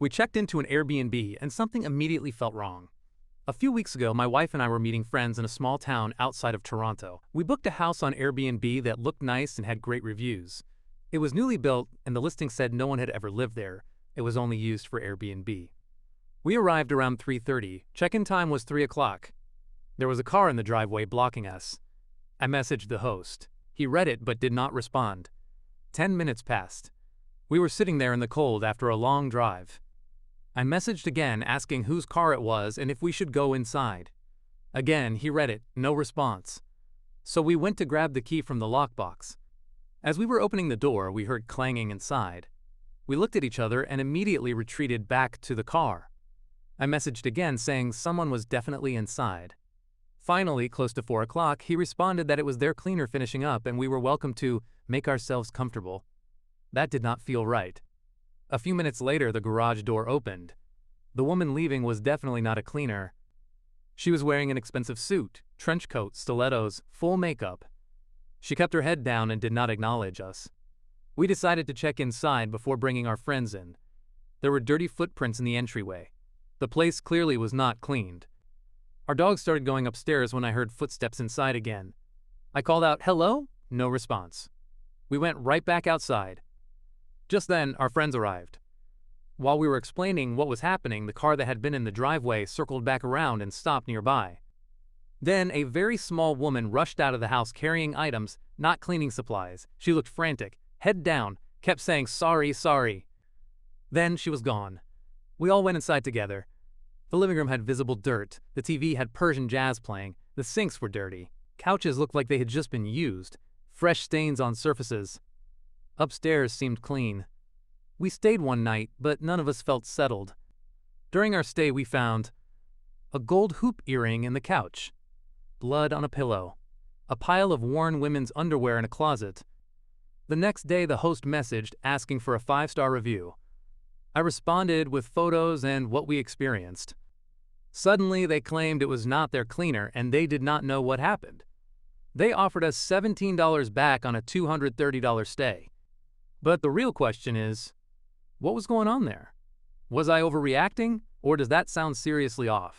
We checked into an Airbnb and something immediately felt wrong. A few weeks ago, my wife and I were meeting friends in a small town outside of Toronto. We booked a house on Airbnb that looked nice and had great reviews. It was newly built, and the listing said no one had ever lived there. It was only used for Airbnb. We arrived around 3:30. Check-in time was 3 o'clock. There was a car in the driveway blocking us. I messaged the host. He read it but did not respond. 10 minutes passed. We were sitting there in the cold after a long drive. I messaged again asking whose car it was and if we should go inside. Again, he read it, no response. So we went to grab the key from the lockbox. As we were opening the door, we heard clanging inside. We looked at each other and immediately retreated back to the car. I messaged again saying someone was definitely inside. Finally, close to 4 o'clock, he responded that it was their cleaner finishing up and we were welcome to make ourselves comfortable. That did not feel right. A few minutes later, the garage door opened. The woman leaving was definitely not a cleaner. She was wearing an expensive suit, trench coat, stilettos, full makeup. She kept her head down and did not acknowledge us. We decided to check inside before bringing our friends in. There were dirty footprints in the entryway. The place clearly was not cleaned. Our dog started going upstairs when I heard footsteps inside again. I called out, "Hello?" No response. We went right back outside. Just then, our friends arrived. While we were explaining what was happening, the car that had been in the driveway circled back around and stopped nearby. Then, a very small woman rushed out of the house carrying items, not cleaning supplies. She looked frantic, head down, kept saying, "Sorry, sorry." Then she was gone. We all went inside together. The living room had visible dirt, the TV had Persian jazz playing, the sinks were dirty. Couches looked like they had just been used, fresh stains on surfaces. Upstairs seemed clean. We stayed one night, but none of us felt settled. During our stay, we found a gold hoop earring in the couch, blood on a pillow, a pile of worn women's underwear in a closet. The next day, the host messaged asking for a 5-star review. I responded with photos and what we experienced. Suddenly, they claimed it was not their cleaner and they did not know what happened. They offered us $17 back on a $230 stay. But the real question is, what was going on there? Was I overreacting, or does that sound seriously off?